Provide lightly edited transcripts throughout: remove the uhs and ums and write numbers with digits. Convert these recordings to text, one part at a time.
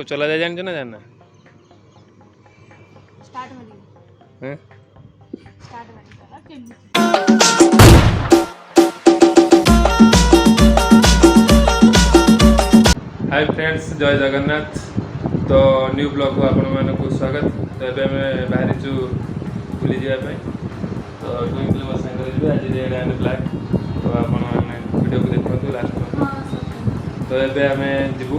चला जाए जानते ना जानना स्टार्ट वाली हैं स्टार्ट वाली करा केमती हाय फ्रेंड्स जय जगन्नाथ तो न्यू ब्लॉग को आपण मानक स्वागत। तो ये बाहरी बुली जावाई तो ट्विंकल मो सांगे आज रेड एंड ब्लैक तो आपण वीडियो को देखो लास्ट में। तो ये आम जीवु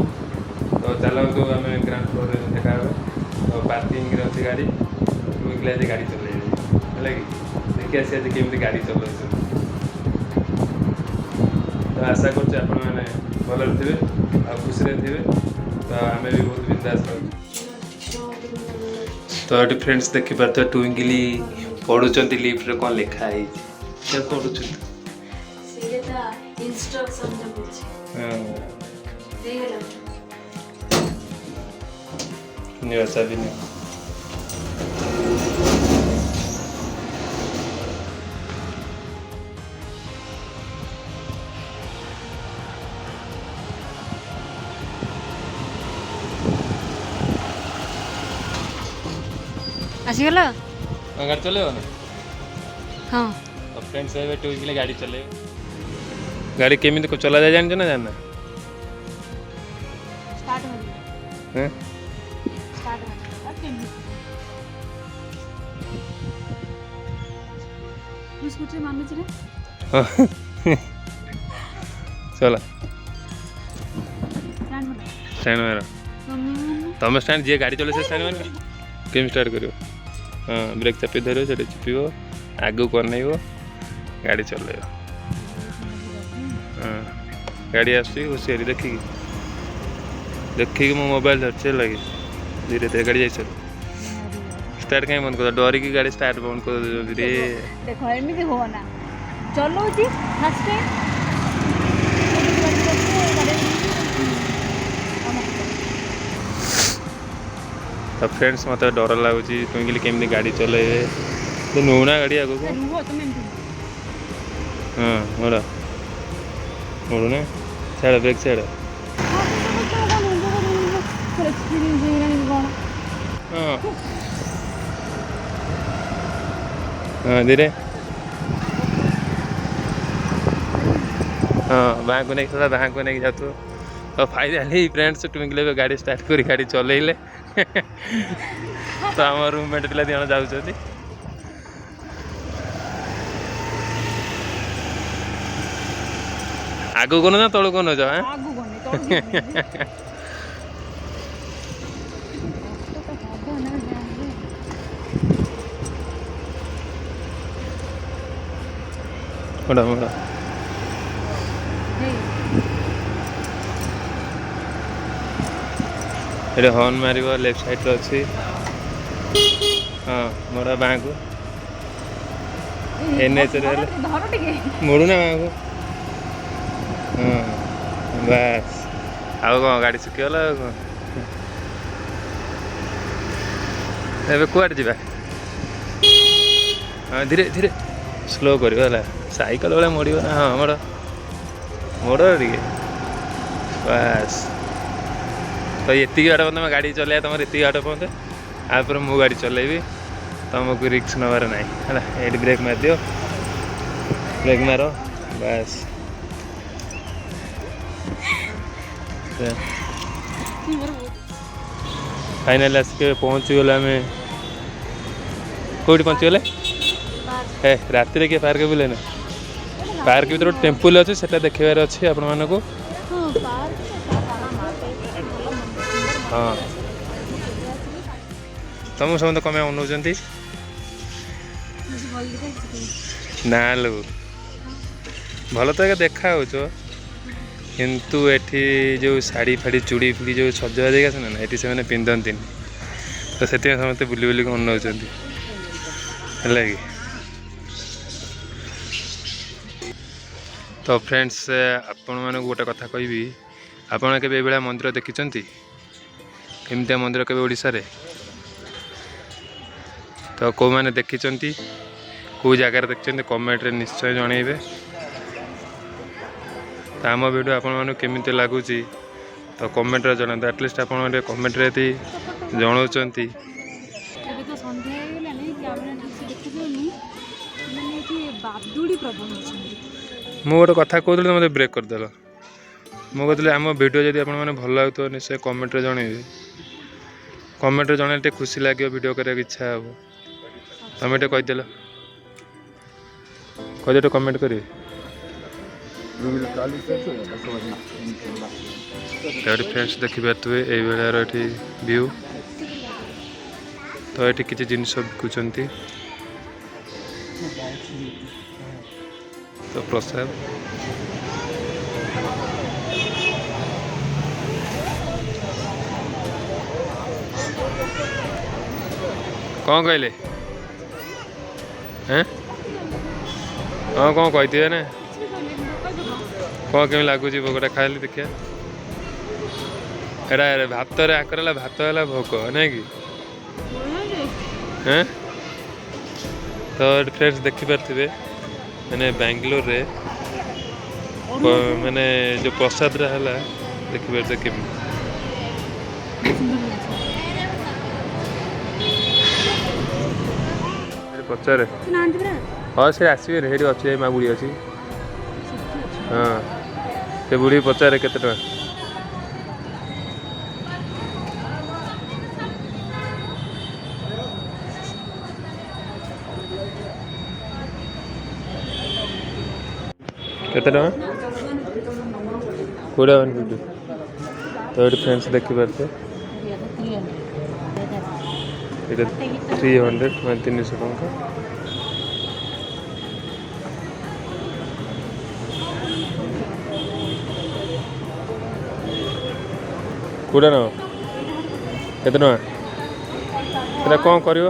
तो चलतु आम ग्राउंड फ्लोर देखा तो पार्किंग अच्छी गाड़ी ट्विंकल आज गाड़ी चल है कि देखिए आसी आज केमी गाड़ी चल तो आशा कर भल थे आ खुशी थे तो आम भी बहुत बिंदास तो ये फ्रेंड्स देखी पार्थ ट्विंकली पढ़ुंट लिफ्ट कौन लिखाई पढ़ुं निवासा भी नहीं आसीगला गाड़ी चले ना हाँ तो फ्रेंड्स ट्विंकल गाड़ी चले गाड़ी केमी को चला जाए जानते ना जानना स्टार्ट वाली हैं स्टार्ट वाली करा केमती स्कूटी मामी चले चला स्टैंड में स्टैंड मार तुम स्टैंड जी गाड़ी चले से स्टैंड मार केम स्टार्ट करो हाँ ब्रेक चापी धर से चिपी आगू कन गाड़ी चल हाँ गाड़ी आसी होशियारी देखिकी देखिए मो मोबाइल धरचे लगे धीरे धीरे गाड़ी जाए स्टार्ट कहीं बंद कर डर की गाड़ी स्टार्ट बंद कर धीरे देखो एमती हो ना चलो जी फर्स्ट टाइम तो फ्रेंड्स मत डर लगुच ट्विंकल केमी गाड़ी चले तो नौना गाड़ी आगे हाँ मोड़ मोड़ना छाड़ ब्रेक छाड़ हाँ धीरे हाँ बैंक को नहीं बैंक को नहीं जातु तो फाइनाली फ्रेंड्स ट्विंकल गाड़ी स्टार्ट कर गाड़ी चलैले तो आम रूममेट पिला दिजन जाऊँच आगू कौन ना तलू कौन जाओ मोड़ा मोड़ा ये हॉर्न मार लेफ्ट साइड अच्छी हाँ मोड़ा बैंक एनएच मोड़ूना बैंक हाँ बस आउ कौन गाड़ी सुखीगला कौन जा हाँ धीरे धीरे स्लो कर साइकिल वाला मोड़ ना हाँ मोड़ मोड़ टे बस तो ये बाट तुम गाड़ी चल तुम ये बाट पहुँचे आपर मु गाड़ी चलैबी तुमको रिक्स नबार ना है ब्रेक मार दियो ब्रेक मार बस फाइनल आसिक पहुँचीगला आम कौटी पहुँचीगले ए राति किए पार्क बुले ना पार्क भर टेम्पल अच्छे से देखार अच्छे आपण मानक हाँ तुम समस्त कम अनाउं ना लो भल तो देखा किंतु एठी जो शाड़ी फाड़ी चूड़ी फुड़ी जो सजवा देगा ना ये से पिंधती तो से समस्त बुली बुली अनाउं है कि तो फ्रेंड्स आपण मानक गोटे कथा कहबी आपण के मंदिर देखी एमती मंदिर के ओडिशा रे तो कौ मैंने देखी कौ जगार देखते कमेंट रे निश्चय जनइबे। तो आम वीडियो आपण मानक केमिति लगुच तो कमेंट रे जणातु एटलिस्ट आपण कमेंट रे यदि जणाउछंती ଏବେ ତ ସନ୍ଧ୍ୟା ହେଇଗଲାଣି କ୍ୟାମେରା ଠିକ୍ ଦେଖିଦେଉନି ମାନେ ଏଠି ବାଦୁଡ଼ି ପ୍ରବଳ ଅଛନ୍ତି। ମୁଁ ଗୋଟେ କଥା କହୁଥିଲି ମୋତେ ବ୍ରେକ୍ କରିଦେଲ। ମୁଁ କହୁଥିଲି ଆମ ଭିଡ଼ିଓ ଯଦି ଆପଣମାନେ ଭଲ ଲାଗୁଥିବ ନିଶ୍ଚୟ କମେଣ୍ଟରେ ଜଣେଇବେ। କମେଣ୍ଟରେ ଜଣେଇଲେ ଟିକେ ଖୁସି ଲାଗିବ, ଭିଡ଼ିଓ କରିବାକୁ ଇଚ୍ଛା ହେବ। ତମେ ଟିକେ କହିଦେଲ, ଟିକେ କମେଣ୍ଟ କରିବେ। ଏଠି ଫ୍ରେଣ୍ଡସ୍ ଦେଖିପାରୁଥିବେ ଏଇଭଳିଆର ଏଠି ଭିୟୁ। ତ ଏଠି କିଛି ଜିନିଷ ବିକୁଛନ୍ତି। ତ ପ୍ରସାଦ କ'ଣ କହିଲେ? ହଁ କ'ଣ କହିଥିବେ ନା କ'ଣ କେମିତି ଲାଗୁଛି ଭୋଗଟା ଖାଇଲି ଦେଖିବା। ଏଇଟା ଭାତରେ ଆକର ହେଲା, ଭାତ ହେଲା ଭୋଗ ନାଇଁ କି? ହଁ ତ ଏଠି ଫ୍ରେଣ୍ଡସ୍ ଦେଖିପାରୁଥିବେ ମାନେ ବାଙ୍ଗାଲୋରରେ ମାନେ ଯେଉଁ ପ୍ରସାଦଟା ହେଲା ଦେଖିପାରୁଥିବେ କେମିତି। ପଚାରେ ହଁ ସେ ଆସିବେ ସେଇଠି ଅଛି, ମା ବୁଢ଼ୀ ଅଛି। ହଁ ସେ ବୁଢ଼ୀ ପଚାରେ କେତେ ଟଙ୍କା। କେତେ ଟଙ୍କା? 20 ତ ଏଠି ଫ୍ରେଣ୍ଡସ୍ ଦେଖିପାରୁଥିବେ ଏଇଟା 300 ମାନେ 300 ଟଙ୍କା। କୋଉଟା ନେବ? କେତେ ଟଙ୍କା? ଏଇଟା କ'ଣ କରିବ?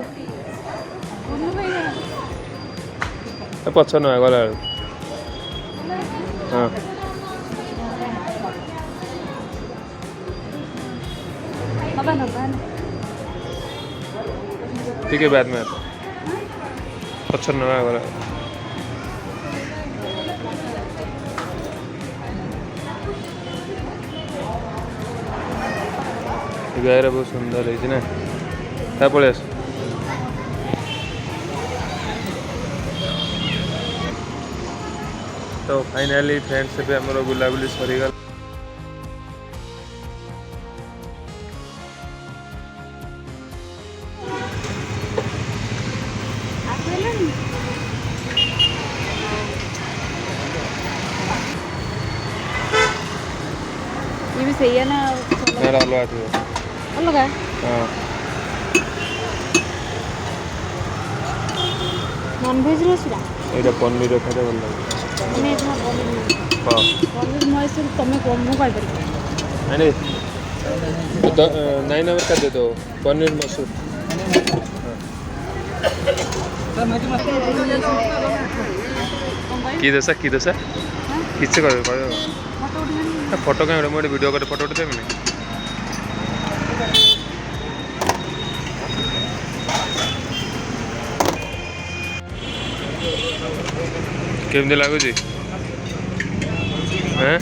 ପଛ ନେବା ଗଲାବେଳକୁ। हाँ ठीक है, बाद में पत्थर नवा वाला गाय बहुत सुंदर है ना। क्या पड़े तो फाइनाली फ्रेंड्स भी आमर बुलाबुली सरीगला। ये भी सही है ना? अलग थी अलग है। हाँ नॉनवेज रोसरा ये पनीर खाते भल लगे। मैं इतना पनीर मैसूर तुम्हें कम मु पाई पर नहीं तो 9 नंबर का दे दो पनीर मसूर। की दशा किसी कह फोटो क्या मुझे वीडियो कर फोटो उठेदेवी ना। केमती लगुच हाँ